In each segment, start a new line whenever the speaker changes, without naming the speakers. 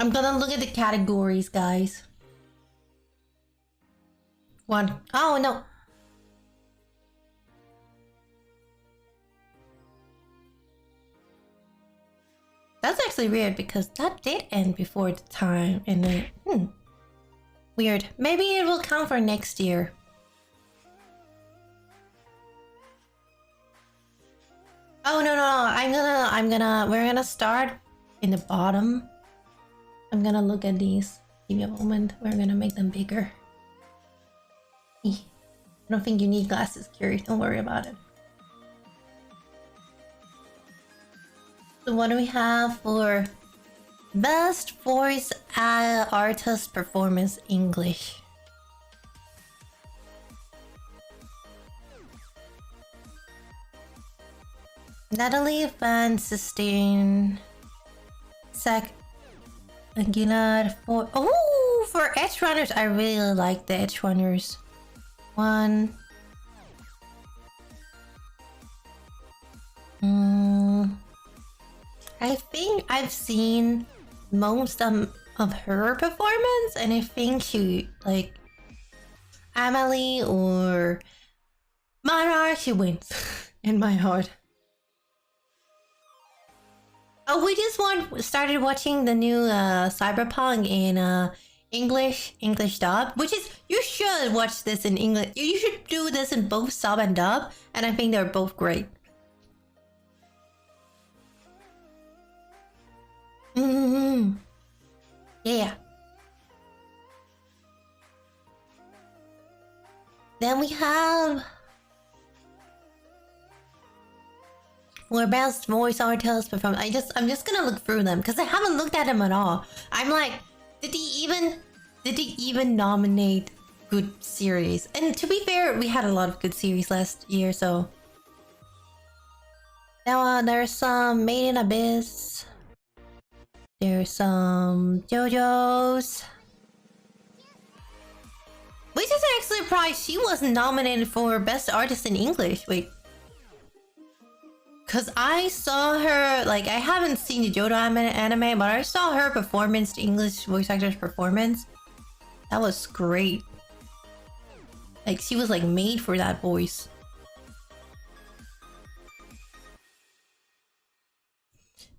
I'm gonna look at the categories, guys. One. Oh, no. That's actually weird because that did end before the time and then, weird. Maybe it will count for next year. Oh, no. We're gonna start in the bottom. I'm gonna look at these. Give me a moment. We're gonna make them bigger. I don't think you need glasses, Curie. Don't worry about it. So what do we have for Best Voice Artist Performance English? Natalie Van Sistine, Zach Aguilar for Edge Runners. I really like the Edge Runners one. I think I've seen most of her performance, and I think she, like, Amelie or Mara, she wins in my heart. Oh, we just started watching the new Cyberpunk in English dub, which is, you should watch this in English. You should do this in both sub and dub, and I think they're both great. Yeah. Then we have for Best Voice Artist Performance. I'm just gonna look through them because I haven't looked at them at all. I'm like, did he even nominate good series? And to be fair, we had a lot of good series last year, so. Now there's some Made in Abyss. There's some JoJo's. Which is actually surprised she wasn't nominated for Best Artist in English. Wait. Cause I saw her, like, I haven't seen the JoJo anime, but I saw her performance, the English voice actor's performance. That was great. Like, she was like made for that voice.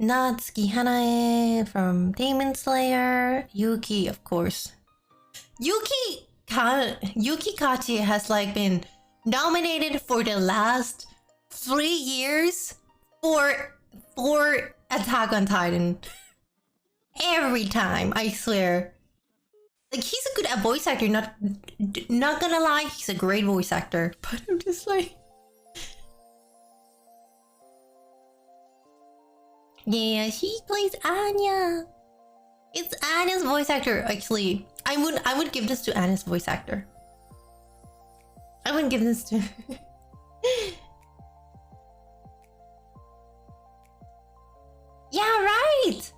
Natsuki Hanae from Demon Slayer. Yuki, of course. Yuki Kachi has like been nominated for the last 3 years for Attack on Titan. Every time, I swear. Like, he's a good voice actor, not gonna lie, he's a great voice actor. But I'm just like... Yeah, she plays Anya. It's Anya's voice actor, actually. I would give this to Anya's voice actor. I wouldn't give this to... Yeah, right!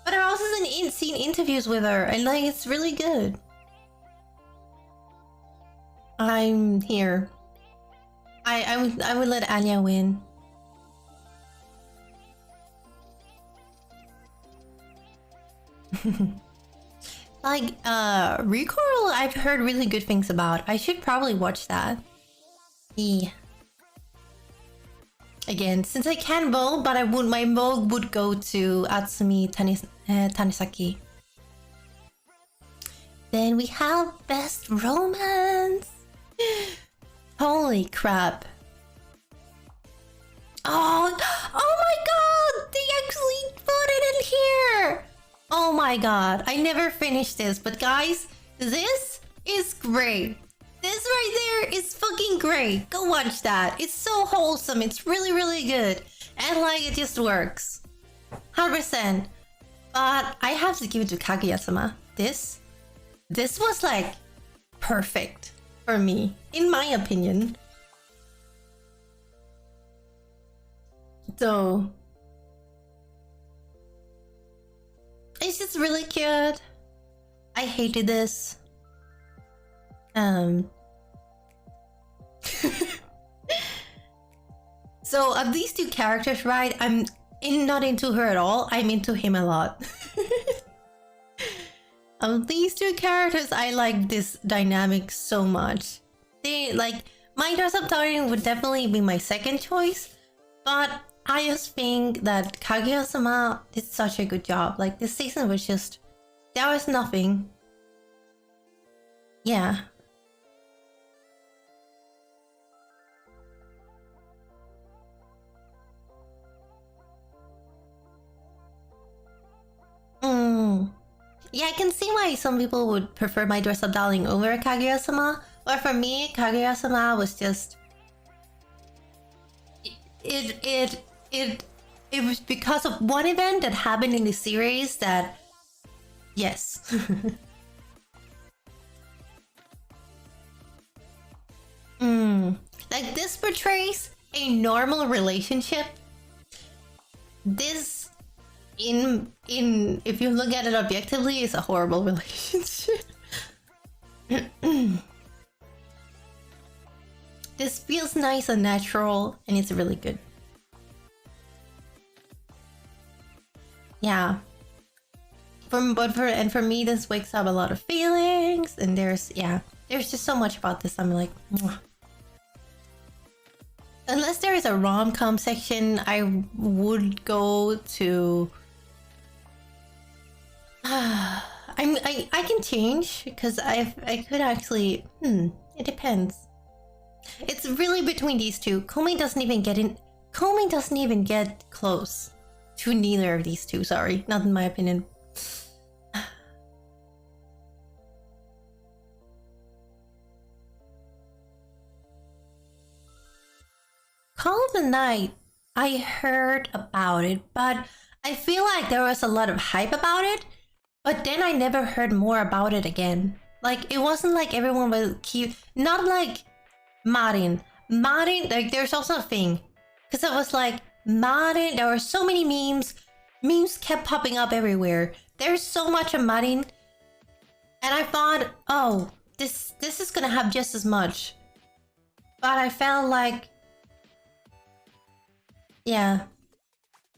But I've also seen interviews with her, and like, it's really good. I'm here. I would let Anya win. Like, Recoil, I've heard really good things about. I should probably watch that. Yeah. Again, since I can vote, but my vote would go to Atsumi Tanisaki. Then we have Best Romance. Holy crap. Oh my god! They actually put it in here! Oh my god, I never finished this, but guys, this is great. This right there is fucking great. Go watch that. It's so wholesome. It's really, really good. And like, it just works. 100%. But I have to give it to Kaguya-sama. This was like perfect for me, in my opinion. So it's just really cute. I hated this. So of these two characters, right? I'm not into her at all. I'm into him a lot. Of these two characters, I like this dynamic so much. They like my dress-up darling would definitely be my second choice, but I just think that Kaguya-sama did such a good job. Like this season was just there was nothing. Yeah. Yeah, I can see why some people would prefer my dress-up darling over Kaguya-sama. But for me, Kaguya-sama was just... It was because of one event that happened in the series that... Yes. Like, this portrays a normal relationship. This... if you look at it objectively, it's a horrible relationship. This feels nice and natural, and it's really good. Yeah. For me, this wakes up a lot of feelings, and there's just so much about this. I'm like, mwah. Unless there is a rom-com section, I would go to. I can change because I could actually. It depends. It's really between these two. Komi doesn't even get in. Komi doesn't even get close to neither of these two. Sorry, not in my opinion. Call of the Night, I heard about it, but I feel like there was a lot of hype about it. But then I never heard more about it again. Like, it wasn't like everyone was keep... Not like Marin. Marin, like, there's also a thing. Because it was like, Marin, there were so many memes. Memes kept popping up everywhere. There's so much of Marin. And I thought, oh, this is gonna have just as much. But I felt like... Yeah.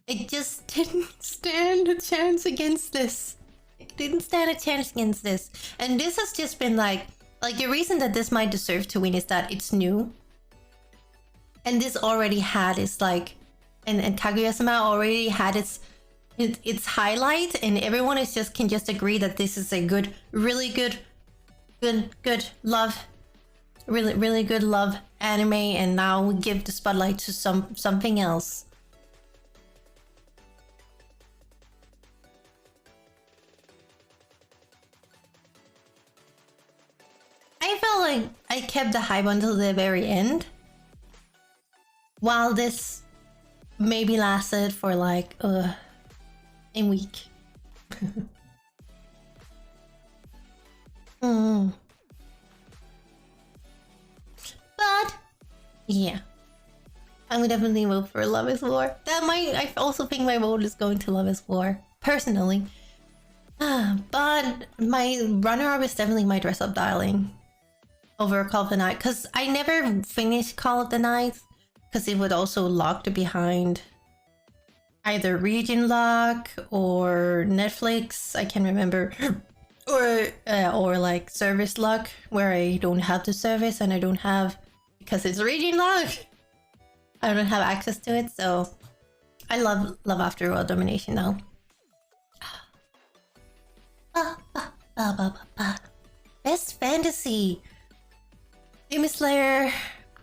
It just didn't stand a chance against this. It didn't stand a chance against this. And this has just been like the reason that this might deserve to win is that it's new. And this already had its like, and Kaguya-sama already had its highlight, and everyone can just agree that this is a good, really good love, really good love anime, and now we give the spotlight to something else. I felt like I kept the hype until the very end. While this maybe lasted for like a week. But yeah, I would definitely vote for Love is War. I also think my vote is going to Love is War personally. But my runner-up is definitely my dress-up darling over Call of the Night, because I never finished Call of the Night because it would also lock behind either region lock or Netflix, I can't remember, or like service lock where I don't have the service and I don't have, because it's region lock, I don't have access to it. So I love After World Domination though. Best fantasy. Demon Slayer,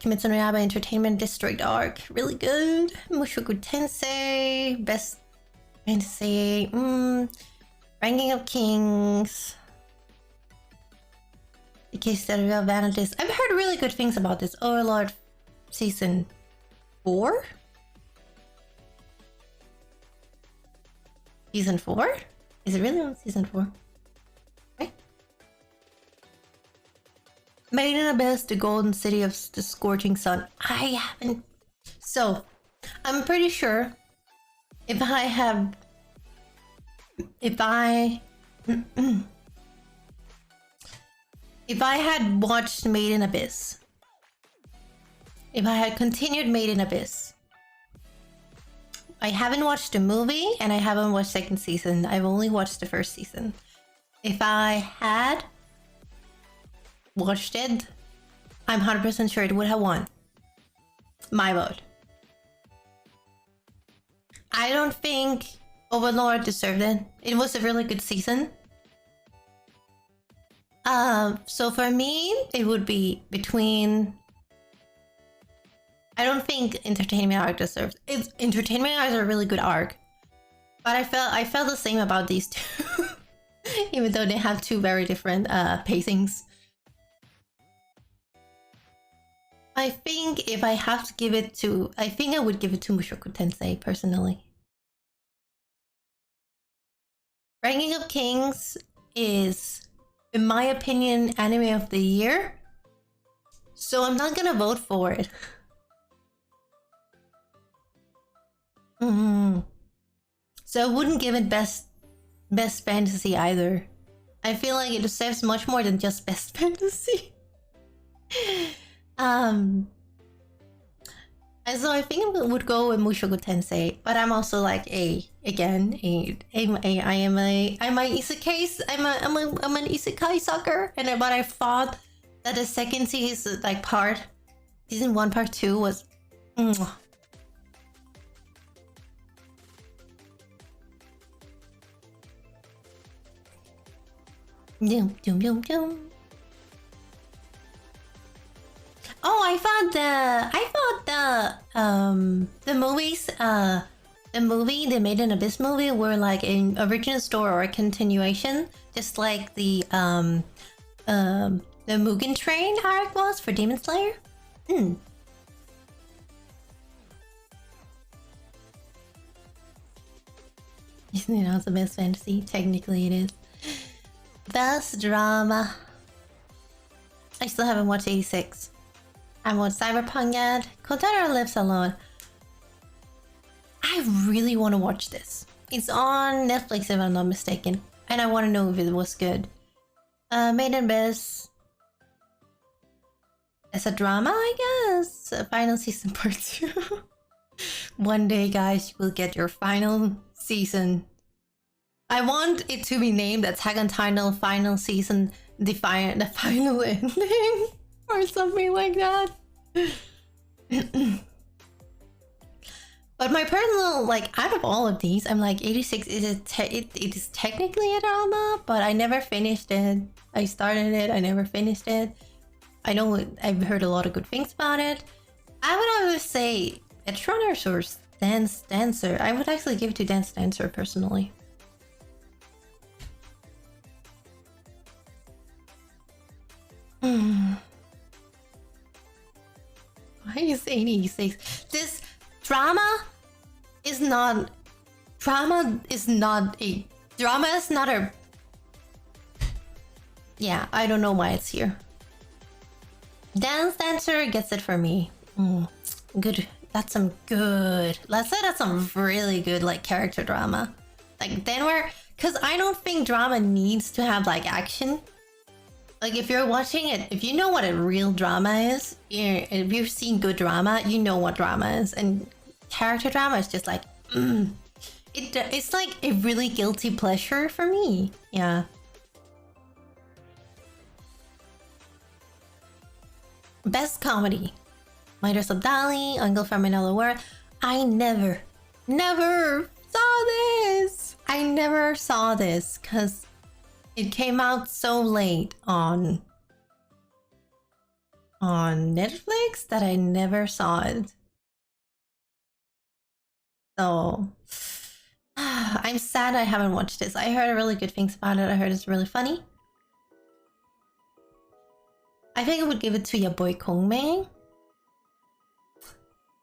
Kimetsu no Yaiba Entertainment District Arc, really good. Mushoku Tensei, Best Fantasy, Ranking of Kings, The Case Study of Vanities. I've heard really good things about this. Overlord Season 4? Season 4? Is it really on Season 4? Made in Abyss, the Golden City of the Scorching Sun. I haven't... So, I'm pretty sure if I had watched Made in Abyss, if I had continued Made in Abyss, I haven't watched the movie and I haven't watched second season. I've only watched the first season. if I had watched it, I'm 100% sure it would have won. My vote. I don't think Overlord deserved it. It was a really good season. So for me, it would be between... I don't think Entertainment Arc deserves... Entertainment Arc is a really good arc. But I felt the same about these two. Even though they have two very different pacings. I think if I have to give it to... I think I would give it to Mushoku Tensei, personally. Ranking of Kings is, in my opinion, anime of the year. So I'm not gonna vote for it. So I wouldn't give it best fantasy either. I feel like it deserves much more than just best fantasy. And so I think I would go with Mushoku Tensei, but I'm also like I'm an isekai sucker, and but I thought that the second season, like season 1, part 2 was. Doom, doom, doom, doom. Oh, I thought the movies, the movie, the Made in Abyss movie, were like an original story or a continuation, just like the Mugen Train arc was for Demon Slayer. Isn't it also best fantasy? Technically, it is. Best drama. I still haven't watched 86. I haven't watched Cyberpunk yet. Kotaro Lives Alone. I really want to watch this. It's on Netflix if I'm not mistaken. And I want to know if it was good. Made in Abyss. It's a drama, I guess. Final season part 2. One day, guys, you will get your final season. I want it to be named Attack on Titan final season, the final ending, or something like that. But my personal, like, out of all of these, I'm like 86 it is technically a drama, but I never finished it. I started it, I never finished it. I know I've heard a lot of good things about it. I would always say it's Runners or Dance Dancer. I would actually give it to Dance Dancer personally. Why is 86? This drama is not a... Yeah, I don't know why it's here. Dance Dancer gets it for me. Good. That's some good... Let's say that's some really good, like, character drama. Like, then we're... Because I don't think drama needs to have, like, action. Like, if you're watching it, if you know what a real drama is, if you've seen good drama, you know what drama is. And character drama is just like, it's like a really guilty pleasure for me. Yeah. Best comedy. Miters of Dali, Uncle from Another World. I never saw this. I never saw this because it came out so late on Netflix that I never saw it. So I'm sad I haven't watched this. I heard really good things about it. I heard it's really funny. I think I would give it to your boy Kongmei.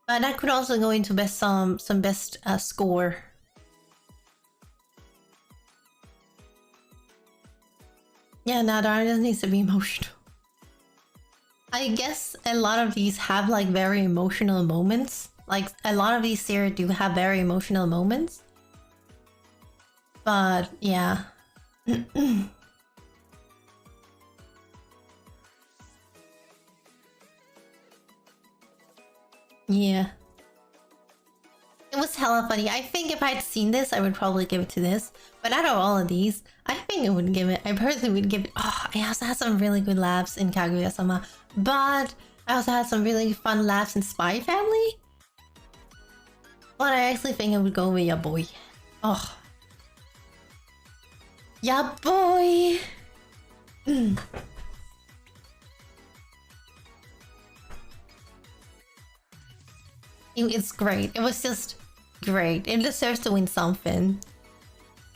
But that could also go into best some best score. Yeah, no, there just needs to be emotional. I guess a lot of these have like very emotional moments. Like a lot of these series do have very emotional moments. But yeah. Yeah. It was hella funny. I think if I'd seen this, I would probably give it to this. But out of all of these, I think I would give it. I personally would give it. Oh, I also had some really good laughs in Kaguya-sama, but I also had some really fun laughs in Spy Family. But I actually think I would go with Ya Boy. Oh, Ya Boy. It's great. It was just great. It deserves to win something.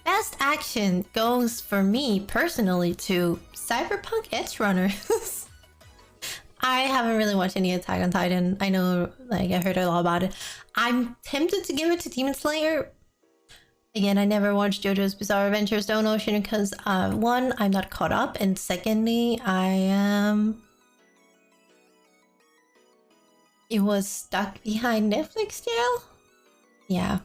Best action goes for me personally to Cyberpunk Edge Runners. I haven't really watched any Attack on Titan. I know, like, I heard a lot about it. I'm tempted to give it to Demon Slayer. Again, I never watched JoJo's Bizarre Adventures Stone Ocean because, one, I'm not caught up, and secondly, it was stuck behind Netflix jail? Yeah.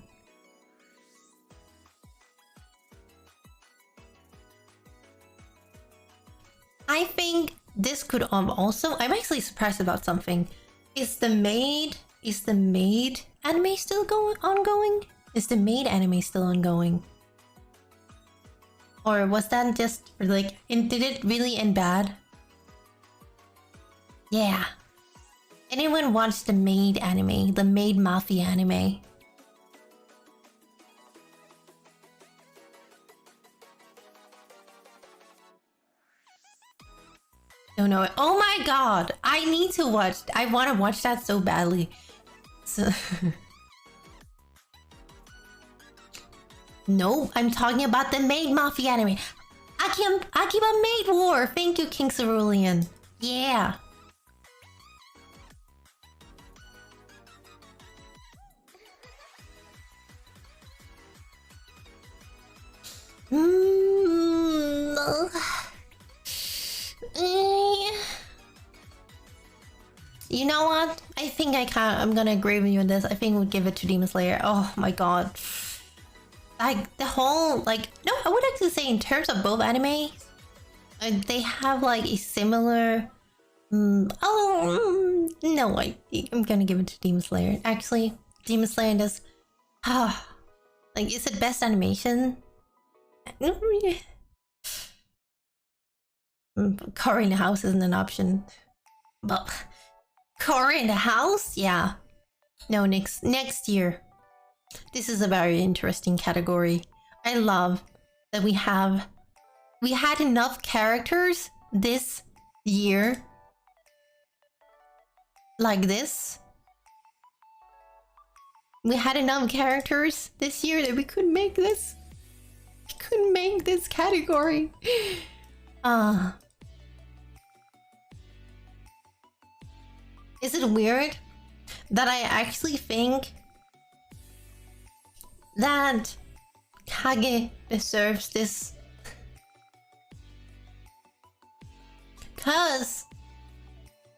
I think this could also... I'm actually surprised about something. Is the Maid anime still ongoing? Is the Maid anime still ongoing? Or was that just like... did it really end bad? Yeah. Anyone watch the Maid anime? The Maid Mafia anime? Don't know it. Oh my god! I need to watch. I want to watch that so badly. So no, I'm talking about the Maid Mafia anime. Akiba Maid War. Thank you, King Cerulean. Yeah. You know what? I think I'm gonna agree with you on this. I think we'll give it to Demon Slayer. Oh my god. Like, the whole, like... No, I would actually say in terms of both anime, they have like a similar... no, I'm gonna give it to Demon Slayer. Actually, Demon Slayer does... like, is it best animation? Car in the House isn't an option. But... Car in the House? Yeah. No, next year. This is a very interesting category. I love that we had enough characters this year like this. We had enough characters this year that we could make this. We could make this category. Is it weird that I actually think that Kage deserves this? Cause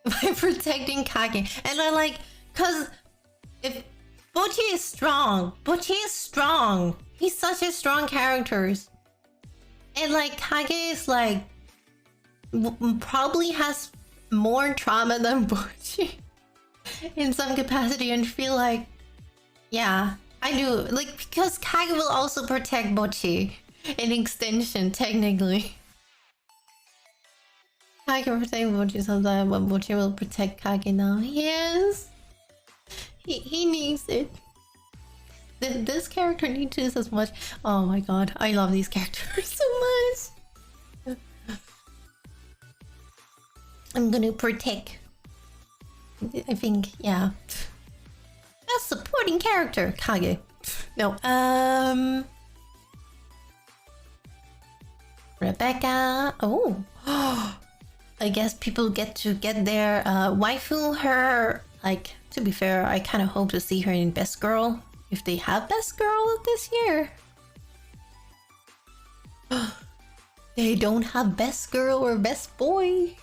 by protecting Kage, and I like, cause if Bochi is strong, he's such a strong character, and like Kage is like probably has more trauma than Bochi in some capacity, and feel like, yeah, I do, like, because Kage will also protect Bochi in extension, technically. Kage will protect Bochi sometimes, but Bochi will protect Kage now. Yes! He needs it. This character needs this as much. Oh my god, I love these characters so much. I'm gonna protect. I think, yeah. Best supporting character, Kage. No, Rebecca. Oh, I guess people get to get their waifu. Her, like, to be fair, I kind of hope to see her in Best Girl if they have Best Girl this year. They don't have Best Girl or Best Boy.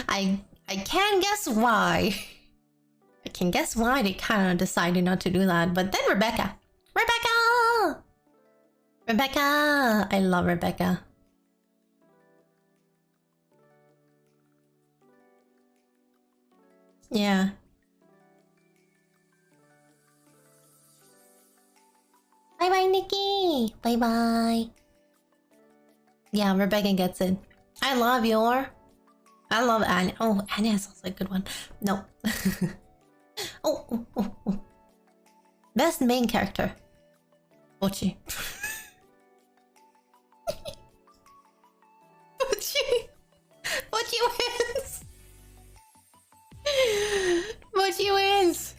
I can't guess why. I can guess why they kind of decided not to do that. But then Rebecca. I love Rebecca. Yeah. Nikki. Bye bye. Yeah, Rebecca gets it. I love your. I love Anya. Oh, Anya is also a good one. No. Oh. Best main character. Bochi. Bochi wins. Bochi wins.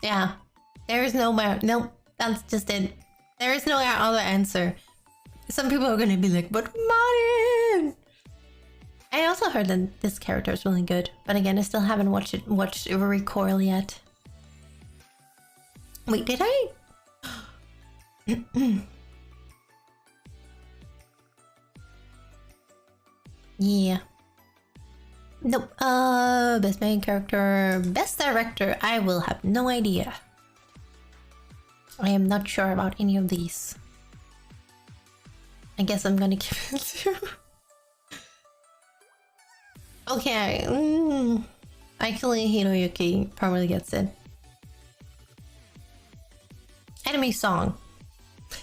Yeah. There is no more. Nope. That's just it. There is no other answer. Some people are gonna be like, but Marin! I also heard that this character is really good, but again, I still haven't watched Recoil yet. Wait, did I? Yeah. Nope. Best main character, best director. I will have no idea. I am not sure about any of these. I guess I'm gonna give it to. Okay. Actually, Hiroyuki probably gets it. Anime song.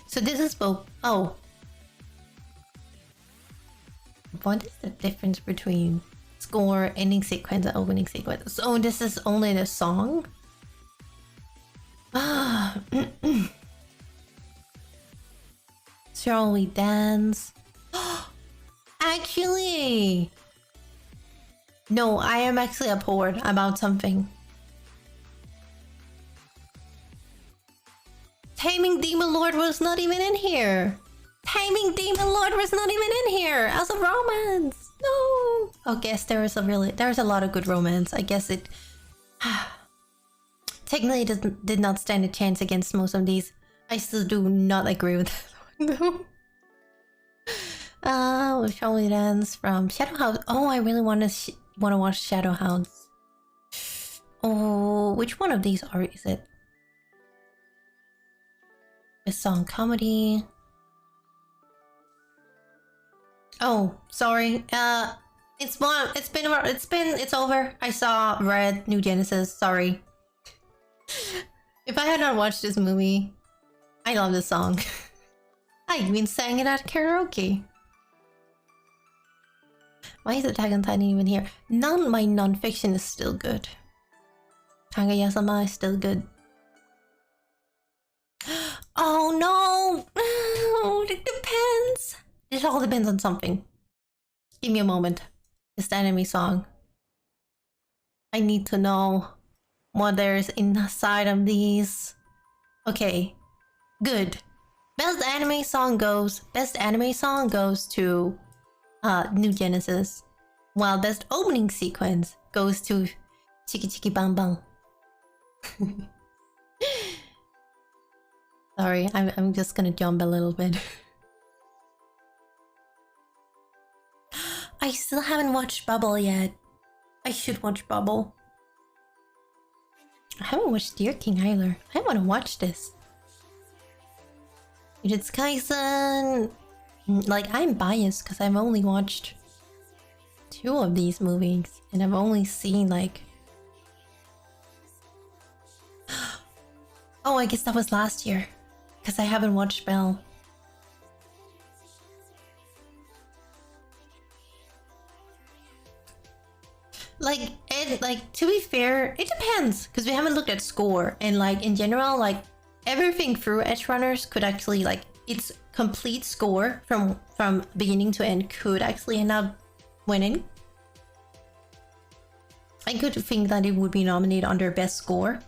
So this is both. Oh. What is the difference between score, ending sequence, and opening sequence? So this is only the song? Ah. Shall we dance? Actually, no, I am actually appalled about something. Taming Demon Lord was not even in here. Taming Demon Lord was not even in here as a romance. No. I guess there's a lot of good romance. I guess it technically did not stand a chance against most of these. I still do not agree with that one though. Shall we dance from Shadow House? Oh, I really want to watch Shadow House. Oh, which one of these is it? The song comedy. Oh, sorry. It's over. I saw Red New Genesis. Sorry. If I had not watched this movie, I love this song. I even sang it at karaoke. Why is Attack on Titan even here? My non-fiction is still good. Kaguya-sama is still good. Oh no! Oh, it depends. It all depends on something. Give me a moment. It's the anime song. I need to know what there's inside of these. Okay, good. Best anime song goes to New Genesis, while best opening sequence goes to Chiki Chiki Bang Bang. Sorry, I'm just gonna jump a little bit. I still haven't watched Bubble yet. I should watch Bubble. I haven't watched Deer King either. I want to watch this. Jujutsu Kaisen. Like, I'm biased because I've only watched 2 of these movies. And I've only seen like... Oh, I guess that was last year. Because I haven't watched Belle. Like, to be fair, it depends. Because we haven't looked at score. And like, in general, like, everything through Edge Runners could actually, like, its complete score from beginning to end could actually end up winning. I could think that it would be nominated under best score.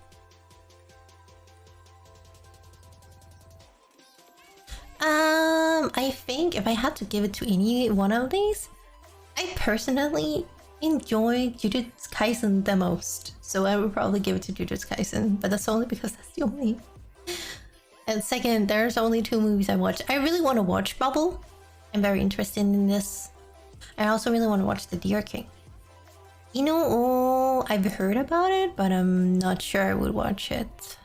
I think if I had to give it to any one of these, I personally enjoy Jujutsu Kaisen the most. So I would probably give it to Jujutsu Kaisen, but that's only because that's the only... And second, there's only 2 movies I watched. I really want to watch Bubble. I'm very interested in this. I also really want to watch The Deer King. You know, oh, I've heard about it, but I'm not sure I would watch it.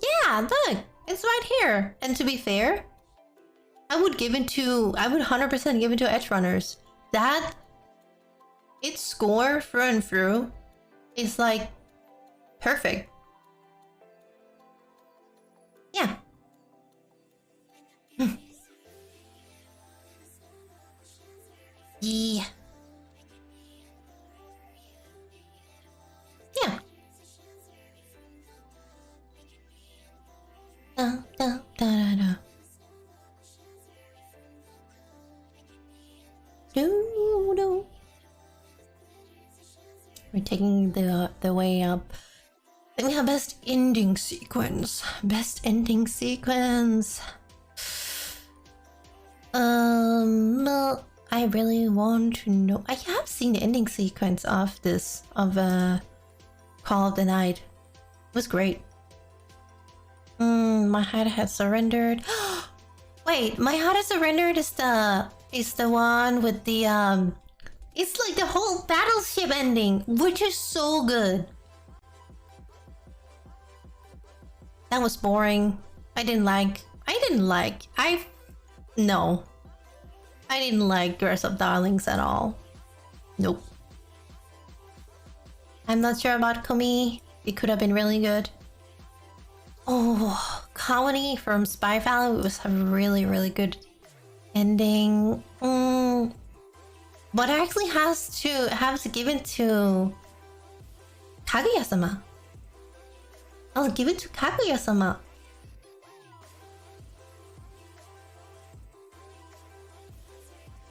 Yeah, look, it's right here. And to be fair, I would 100% give it to Edge Runners. That its score through and through is like perfect. Yeah. Yeah. Yeah. Da, da, da, da. Do, do. We're taking the way up. Then we have best ending sequence. Best ending sequence. Well, I really want to know. I have seen the ending sequence of this Call of the Night. It was great. My heart has surrendered. Wait, my heart has surrendered is the one with the it's like the whole battleship ending, which is so good. That was boring. I didn't like Dress Up Darlings at all. Nope. I'm not sure about Komi. It could have been really good. Oh, comedy from Spy Family was a really, really good ending. But I actually have to give it to Kaguya-sama. I'll give it to Kaguya-sama.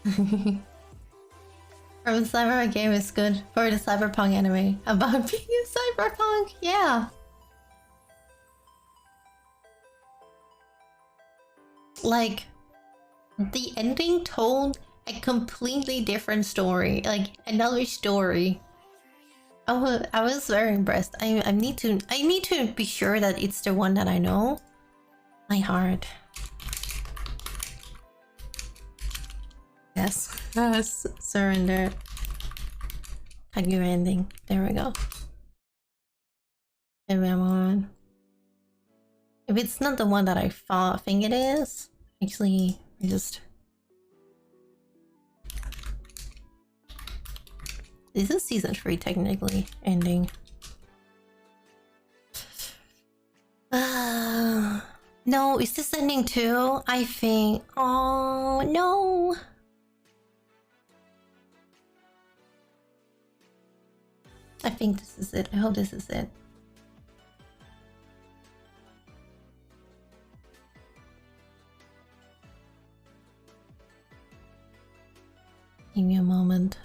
From Cyber Game is good for the cyberpunk anime about being a cyberpunk. Yeah. Like, the ending told a completely different story, like another story. I was very impressed. I need to be sure that it's the one that I know. My heart. Yes. Surrender. Kaguya ending. There we go. Everyone. If it's not the one that I think it is, actually, I just... This is season 3 technically ending. No, is this ending too? I think. Oh no. I think this is it. I hope this is it. Give me a moment.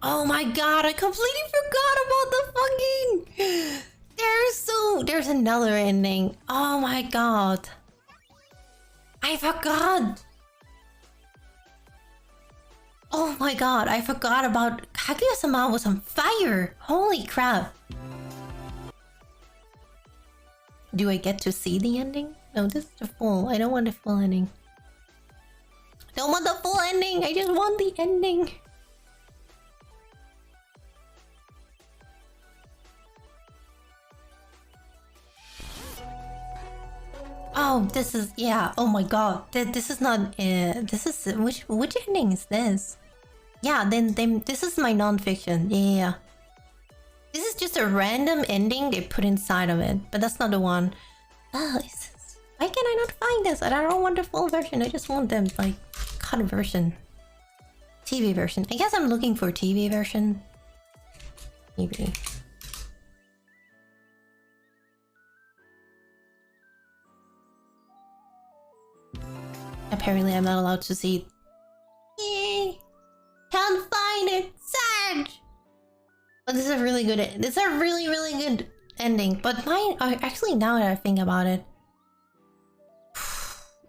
Oh my god, I completely forgot about the fucking... There's another ending. Oh my god. I forgot. Oh my god, I forgot about... Kaguya-sama was on fire. Holy crap. Do I get to see the ending? No, this is the full. I don't want the full ending. I don't want the full ending. I just want the ending. Oh, this is... Yeah, oh my god. This is not... this is... Which ending is this? Yeah, then this is my non-fiction. Yeah. This is just a random ending they put inside of it. But that's not the one. Oh, why can I not find this? And I don't want the full version. I just want the, like, cut version. TV version. I guess I'm looking for TV version. Maybe. Apparently I'm not allowed to see it. Yay! Can't find it! Sad! But this is a really good... This is a really, really good ending. But mine... Actually, now that I think about it...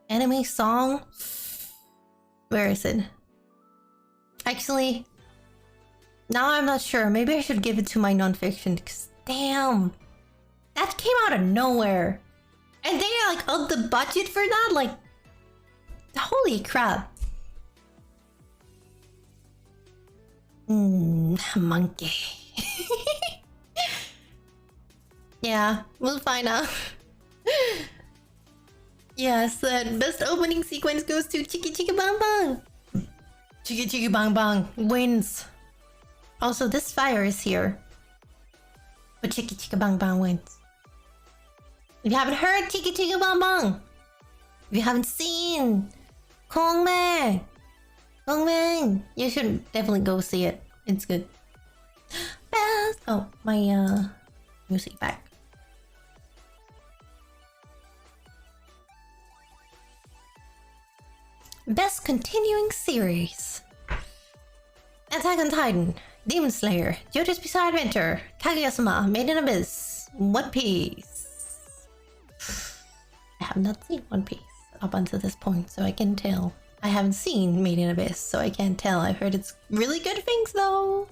Anime song? Where is it? Actually... Now I'm not sure. Maybe I should give it to my non-fiction. Because damn! That came out of nowhere! And they like upped the budget for that? Like... Holy crap. Monkey. Yeah, we'll find out. Yes, best opening sequence goes to Chiki Chiki Bang Bang. Chiki Chiki Bang Bang wins. Also, this fire is here. But Chiki Chiki Bang Bang wins. If you haven't heard Chiki Chiki Bang Bang, if you haven't seen Kongmeng, you should definitely go see it. It's good. Best. Oh, my music back. Best continuing series: Attack on Titan, Demon Slayer, JoJo's Bizarre Adventure, Kaguya-sama, Made in Abyss, One Piece. I have not seen One Piece up until this point, so I can tell. I haven't seen Made in Abyss, so I can't tell. I've heard it's really good things though.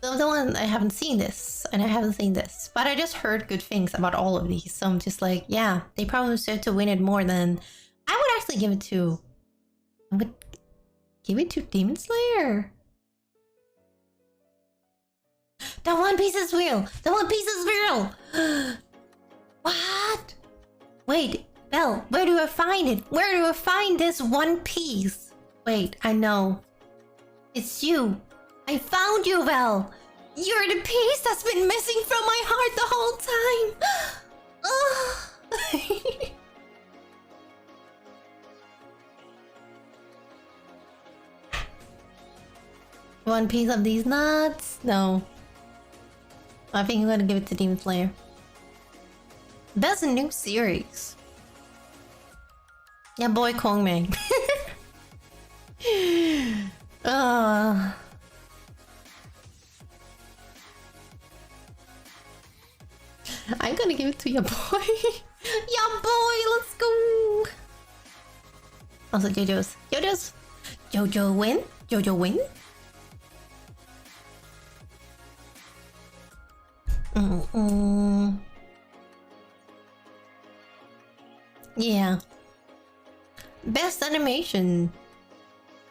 The one I haven't seen this, and I haven't seen this, but I just heard good things about all of these. So I'm just like, yeah, they probably deserve to win it more than I would actually give it to. I would give it to Demon Slayer. The One Piece is real! The One Piece is real! What? Wait, Belle, where do I find it? Where do I find this One Piece? Wait, I know. It's you. I found you, Belle. You're the piece that's been missing from my heart the whole time. One piece of these nuts? No. I think I'm gonna give it to Demon Slayer. Best new series. Yeah, boy, Kongmeng. I'm gonna give it to your boy. Yeah, boy, let's go. Also, JoJo's. JoJo win? JoJo win? Yeah. Best animation.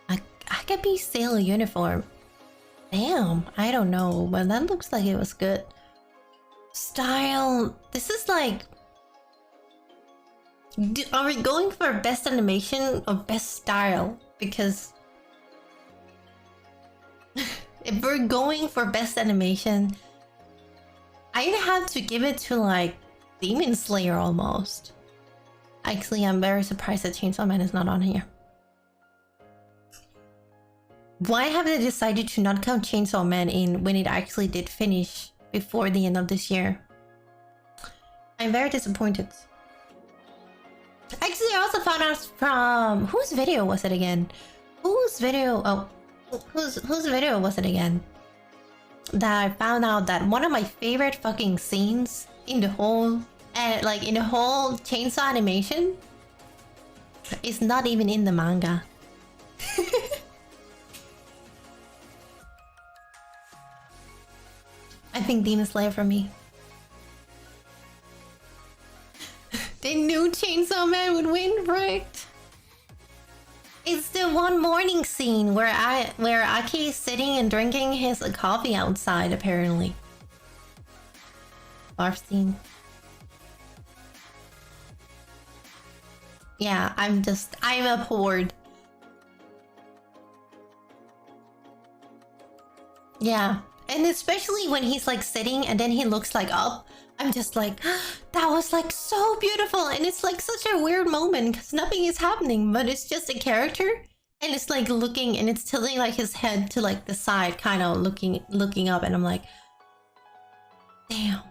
Akabe Sailor Uniform. Damn, I don't know, but that looks like it was good. Style. This is like... Are we going for best animation or best style? Because... if we're going for best animation, I'd have to give it to like Demon Slayer almost. Actually, I'm very surprised that Chainsaw Man is not on here. Why have they decided to not count Chainsaw Man in when it actually did finish before the end of this year? I'm very disappointed. Actually, I also found out from... whose video was it again? Whose video... oh, whose video was it again? That I found out that one of my favorite fucking scenes in the whole... like in the whole Chainsaw animation is not even in the manga. I think Demon Slayer for me. They knew Chainsaw Man would win, right? It's the one morning scene where Aki is sitting and drinking his coffee outside, apparently. Barf scene. Yeah, I'm abhorred. Yeah, and especially when he's like sitting and then he looks like up, I'm just like, that was like so beautiful, and it's like such a weird moment because nothing is happening, but it's just a character, and it's like looking, and it's tilting like his head to like the side, kind of looking up, and I'm like, damn,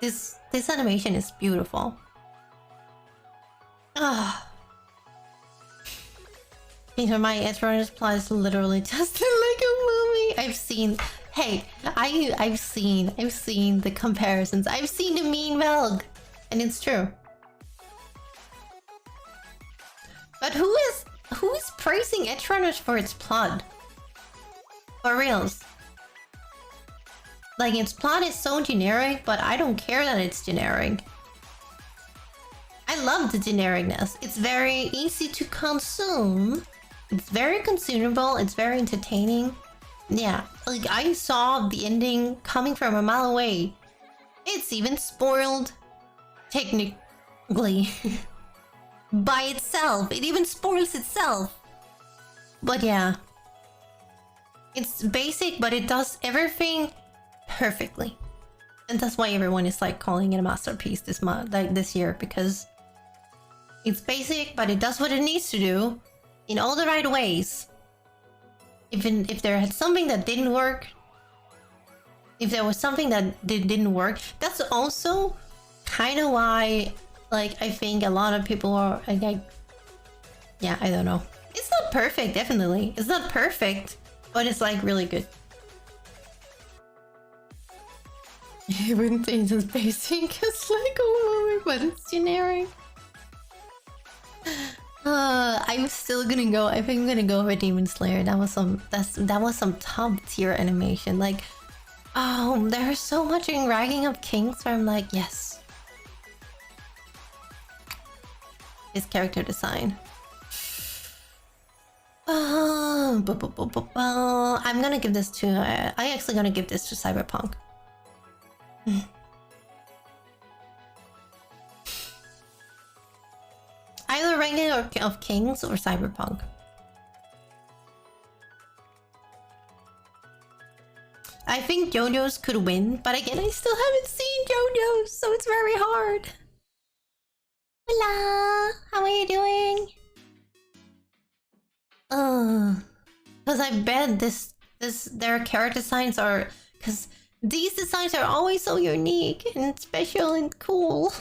this animation is beautiful. Ah. My Edgerunners plot is literally just like a movie. I've seen the comparisons. I've seen the mean Velg, and it's true. But who is praising Edgerunners for its plot? For reals. Like, its plot is so generic, but I don't care that it's generic. I love the genericness. It's very easy to consume. It's very consumable. It's very entertaining. Yeah, like I saw the ending coming from a mile away. It's even spoiled, technically. by itself. It even spoils itself. But yeah. It's basic, but it does everything perfectly. And that's why everyone is like calling it a masterpiece this month, like this year, because it's basic, but it does what it needs to do in all the right ways. Even if there had something that didn't work, if there was something that didn't work, that's also kind of why, like, I think a lot of people are like, yeah, I don't know. It's not perfect, definitely. It's not perfect, but it's like really good. I wouldn't say it's basic. It's like, oh, but it's generic. I'm still gonna go. I think I'm gonna go with Demon Slayer. That was some top tier animation. Like, oh, there's so much in Ragging of Kings where I'm like, yes. His character design. I'm gonna give this to. I actually gonna give this to Cyberpunk. Either Ragging of Kings or Cyberpunk. I think JoJo's could win, but again, I still haven't seen JoJo's, so it's very hard. Hola, how are you doing? Because I bet their character designs are, because these designs are always so unique and special and cool.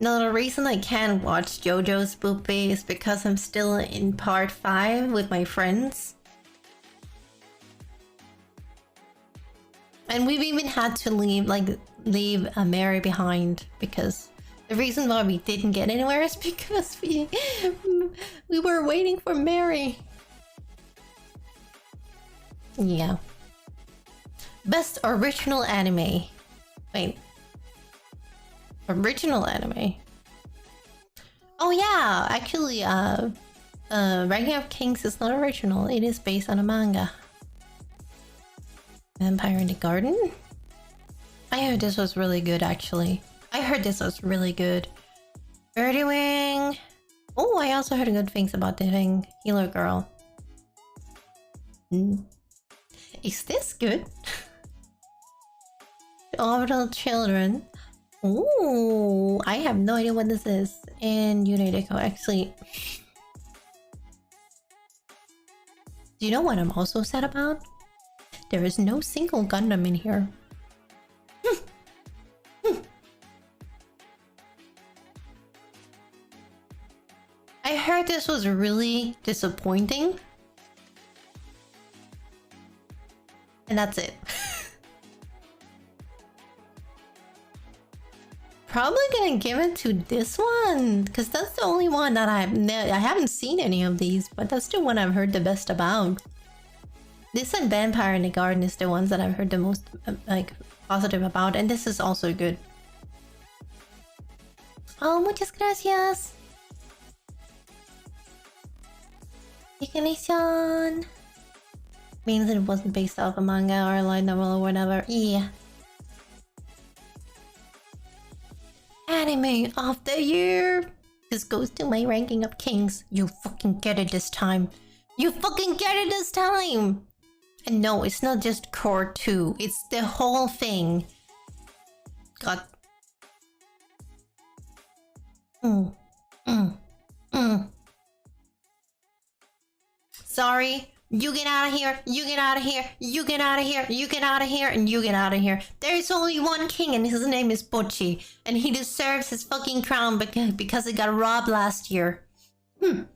No, the reason I can't watch JoJo's Spoopy is because I'm still in part 5 with my friends. And we've even had to leave Mary behind, because the reason why we didn't get anywhere is because we were waiting for Mary. Yeah. Best original anime. Wait. Original anime. Oh yeah, actually, Ragging of Kings is not original. It is based on a manga. Vampire in the Garden? I heard this was really good, actually. I heard this was really good. Birdie Wing. Oh, I also heard good things about the thing. Healer Girl. Is this good? Orbital Children. Ooh, I have no idea what this is. And Unideco, actually. Do you know what I'm also sad about? There is no single Gundam in here. I heard this was really disappointing. And that's it. Probably gonna give it to this one, because that's the only one that I haven't seen any of these, but that's the one I've heard the best about. This and Vampire in the Garden is the ones that I've heard the most like positive about, and this is also good. Oh, muchas gracias. Ikanation means it wasn't based off a manga or a light novel or whatever. Yeah. Anime of the year. This goes to my Ranking of Kings. You fucking get it this time. You fucking get it this time. And no, it's not just Core 2. It's the whole thing. God. Sorry. You get out of here, you get out of here, you get out of here, you get out of here, and you get out of here. There is only one king and his name is Bocchi. And he deserves his fucking crown because it got robbed last year. I'm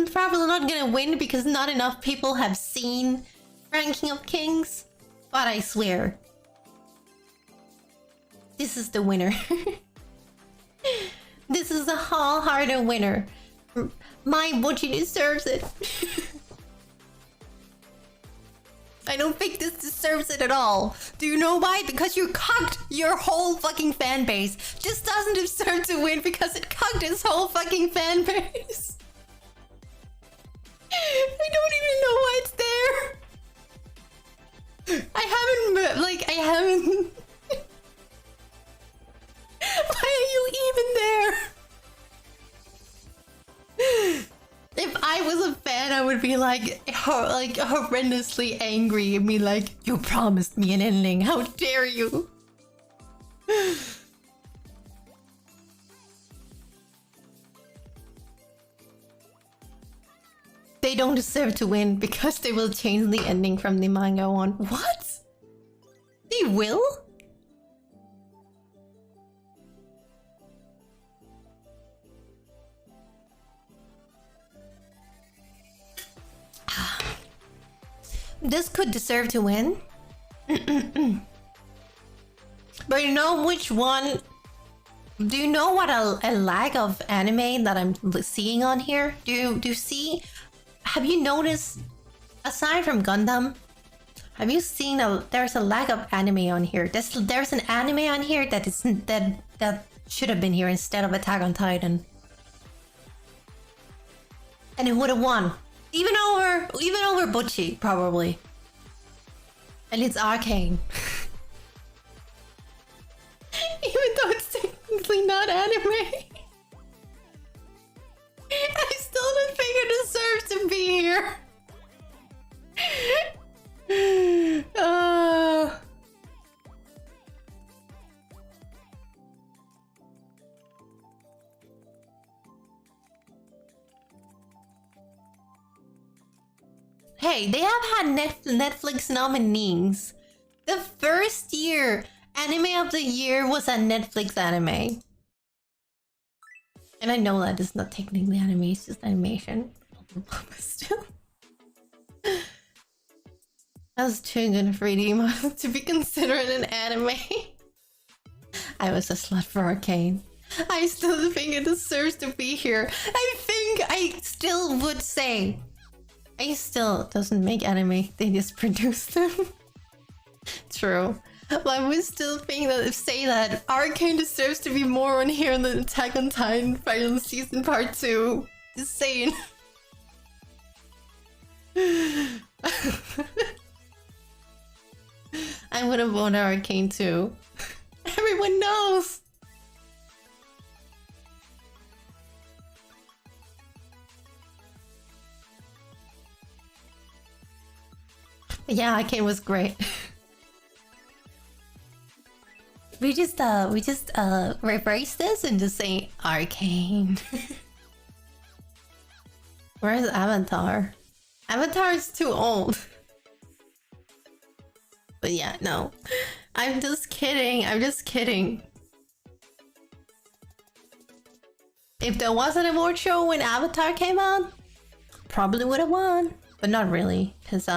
probably not gonna win because not enough people have seen Ranking of Kings. But I swear. This is the winner. This is a wholehearted winner. My Bocchi deserves it. I don't think this deserves it at all. Do you know why? Because you cucked your whole fucking fan base. This doesn't deserve to win because it cucked its whole fucking fan base. I don't even know why it's there. I haven't. Why are you even there? If I was a fan, I would be like horrendously angry and be like, "You promised me an ending. How dare you?" They don't deserve to win because they will change the ending from the manga one. What? They will? This could deserve to win. But you know which one? Do you know what a lag of anime that I'm seeing on here? Do you see? Have you noticed, aside from Gundam, have you seen there's a lag of anime on here? There's an anime on here that should have been here instead of Attack on Titan. And it would have won. Even over Butchie, probably. And it's Arcane. Even though it's technically not anime. I still don't think it deserves to be here. Hey, they have had Netflix nominees. The first year Anime of the Year was a Netflix anime. And I know that it's not technically anime, it's just animation. But still. That was too good a 3D model to be considered an anime. I was a slut for Arcane. I still think it deserves to be here. I still would say. I still doesn't make anime, they just produce them. True. But I would still think that say that Arcane deserves to be more on here than Attack on Titan Final Season Part 2. Just saying. I would have voted Arcane too. Everyone knows. Yeah, Arcane was great. We just reverse this and just say Arcane. Where's Avatar? Avatar is too old. But yeah, no. I'm just kidding. I'm just kidding. If there was an award show when Avatar came out, probably would have won. But not really, because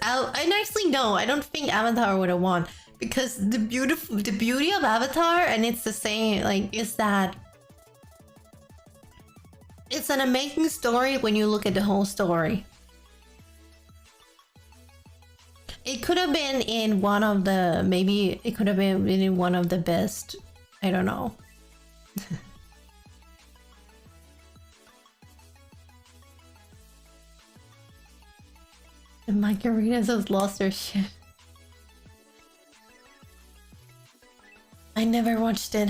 and actually no, I don't think Avatar would have won, because the beauty of Avatar, and it's the same, like, is that it's an amazing story when you look at the whole story. It could have been in one of the, maybe it could have been in one of the best, I don't know. The margaritas have lost their shit. I never watched it.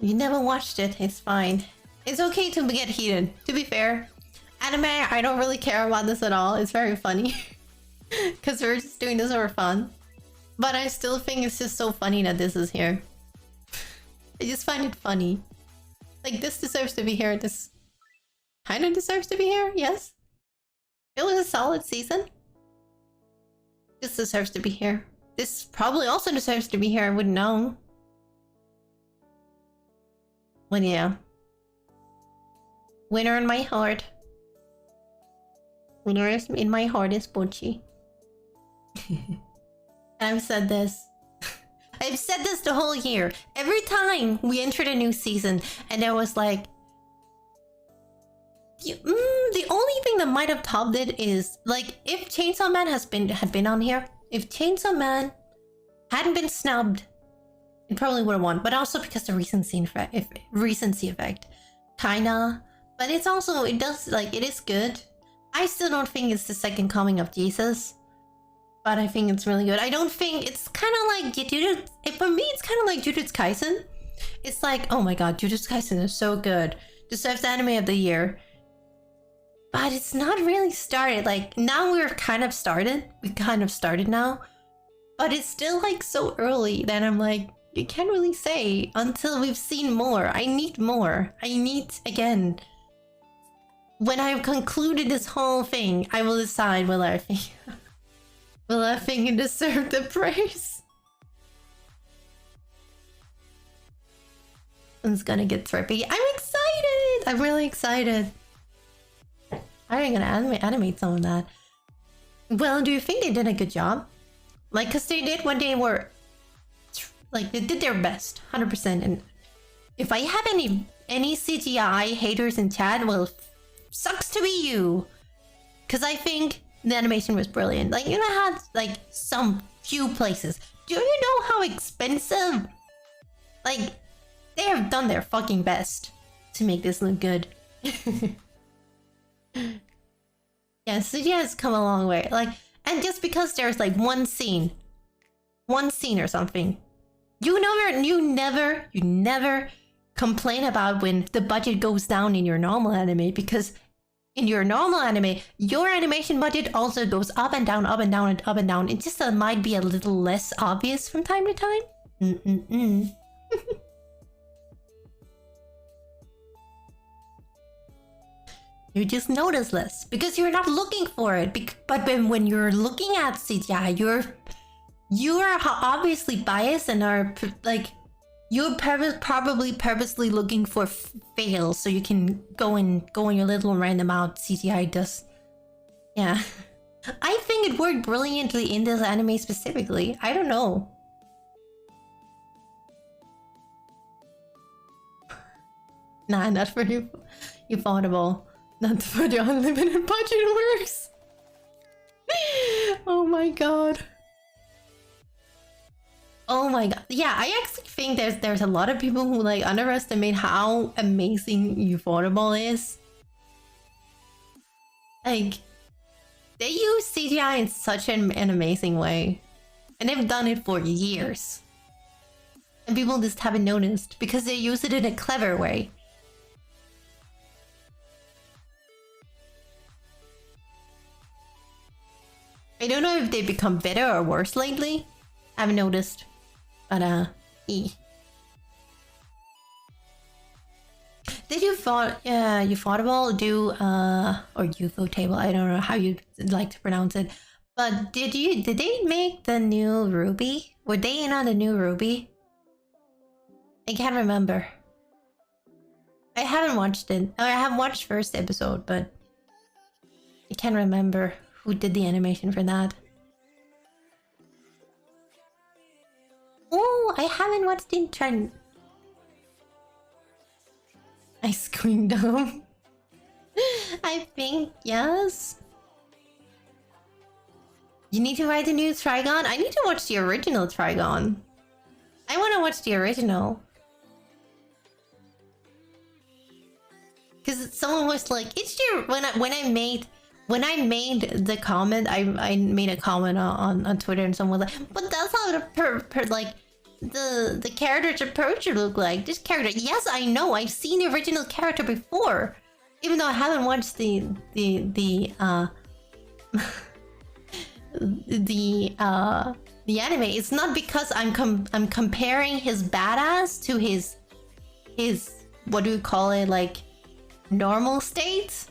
You never watched it, it's fine. It's okay to get heated, to be fair. Anime, I don't really care about this at all. It's very funny. Because we're just doing this for fun. But I still think it's just so funny that this is here. I just find it funny. Like, this deserves to be here. This kind of deserves to be here, yes. It was a solid season. This deserves to be here. This probably also deserves to be here, I wouldn't know. But yeah. Winner in my heart. Winner in my heart is Butchie. I've said this. I've said this the whole year. Every time we entered a new season and there was like... the only thing that might have topped it is, like, if Chainsaw Man had been on here, if Chainsaw Man hadn't been snubbed, it probably would have won. But also because the recency effect, kinda. But it's also, it does, like, it is good. I still don't think it's the second coming of Jesus, but I think it's really good. I don't think it's kind of like for me. It's kind of like Jujutsu Kaisen. It's like, oh my god, Jujutsu Kaisen is so good. Deserves the anime of the year. But it's not really started. Like, now we're kind of started. We kind of started now. But it's still like so early that I'm like, you can't really say until we've seen more. I need more. I need, again, when I've concluded this whole thing, I will decide will I think it deserved the praise. It's gonna get trippy. I'm excited! I'm really excited. How are you gonna animate some of that? Well, do you think they did a good job? Like, cause they did when they were... Like, they did their best, 100%. And if I have any CGI haters in chat, well, sucks to be you. Cause I think the animation was brilliant. Like, you know, had like some few places. Do you know how expensive? Like, they have done their fucking best to make this look good. Yeah, CGI has come a long way. Like, and just because there's like one scene or something, you never complain about when the budget goes down in your normal anime, because in your normal anime, your animation budget also goes up and down, up and down, and up and down. It just might be a little less obvious from time to time. You just notice less because you're not looking for it. But when you're looking at CGI, you're obviously biased and are like, you're probably purposely looking for fails so you can go in your little random out CGI does. Yeah, I think it worked brilliantly in this anime specifically. I don't know. Nah, not for you. Affordable. Not for the unlimited budget works. Oh my god. Oh my god. Yeah, I actually think there's a lot of people who like underestimate how amazing Affordable is. Like, they use CGI in such an amazing way. And they've done it for years. And people just haven't noticed because they use it in a clever way. I don't know if they become better or worse lately. I haven't noticed. But Did Ufotable do or UFO table? I don't know how you like to pronounce it. But did they make the new Ruby? Were they in on the new Ruby? I can't remember. I haven't watched it. I have watched first episode, but I can't remember who did the animation for that. Oh, I haven't watched in trend. I screamed down. I think yes. You need to write the new Trigon? I need to watch the original Trigon. I want to watch the original. Because someone was like, it's your... When I made the comment, I made a comment on Twitter and someone was like, but that's how the character's approach should look like. This character... Yes, I know. I've seen the original character before. Even though I haven't watched the anime. It's not because I'm comparing his badass to his what do you call it, like normal state.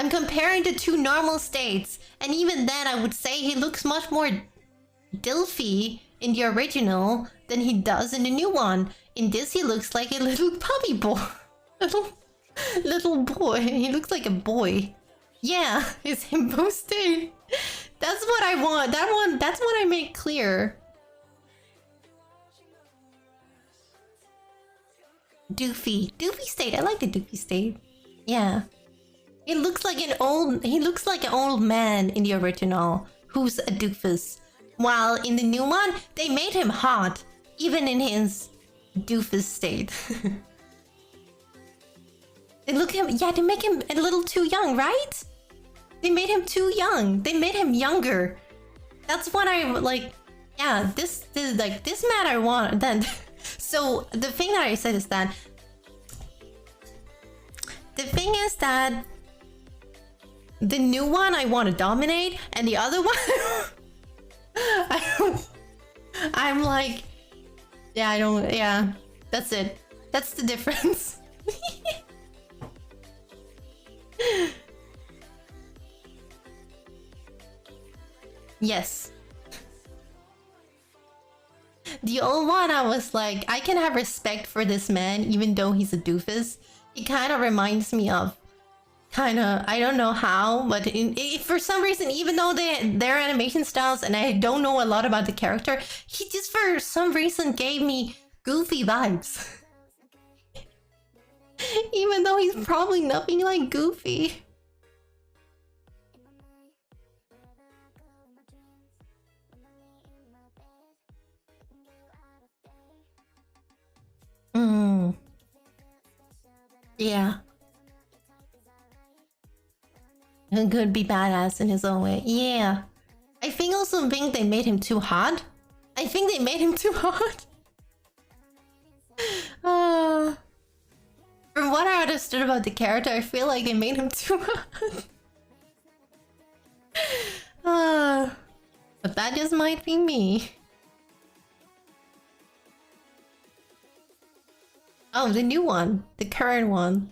I'm comparing the two normal states, and even then I would say he looks much more Dilfy in the original than he does in the new one. In this he looks like a little puppy boy. little boy. He looks like a boy. Yeah, his himbo state. That's what I want. That's what I made clear. Doofy state. I like the Doofy state. Yeah. He looks like an old man in the original who's a doofus. While in the new one, they made him hot, even in his doofus state. They make him a little too young, right? They made him too young. They made him younger. That's what I like. Yeah, this man I want. Then, so the thing that I said is that the new one I want to dominate, and the other one, I'm like, yeah, I don't. Yeah, that's it. That's the difference. Yes. The old one, I was like, I can have respect for this man, even though he's a doofus. He kind of reminds me of, I don't know how, but for some reason, even though their animation styles, and I don't know a lot about the character, he just for some reason gave me Goofy vibes. Even though he's probably nothing like Goofy. Yeah. He could be badass in his own way. Yeah. I also think they made him too hot. I think they made him too hot. From what I understood about the character, I feel like they made him too hot. But that just might be me. Oh, the new one. The current one.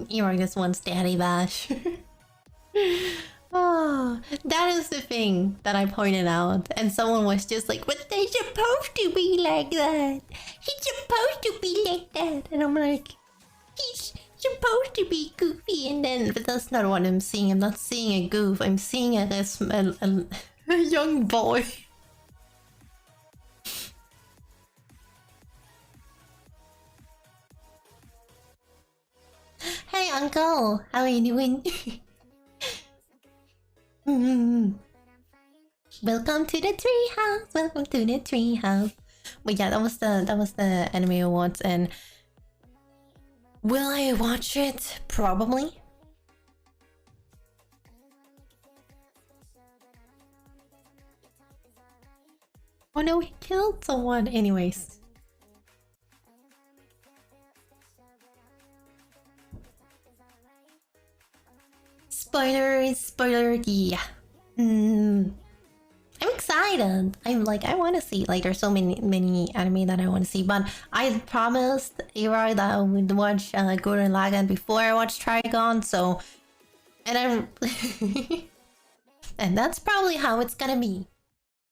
You're this one's Daddy Bash. Oh, that is the thing that I pointed out. And someone was just like, but they're supposed to be like that. He's supposed to be like that. And I'm like, he's supposed to be goofy. And then, but that's not what I'm seeing. I'm not seeing a goof. I'm seeing a young boy. Hey, Uncle. How are you doing? Welcome to the treehouse. Welcome to the treehouse. But yeah, that was the Anime Awards, and will I watch it? Probably. Oh no, he killed someone. Anyways. Spoiler, yeah. I'm excited. I'm like, I want to see. Like, there's so many anime that I want to see. But I promised Ira that I would watch Gurren Lagann before I watch Trigon. So, and I'm, and that's probably how it's gonna be.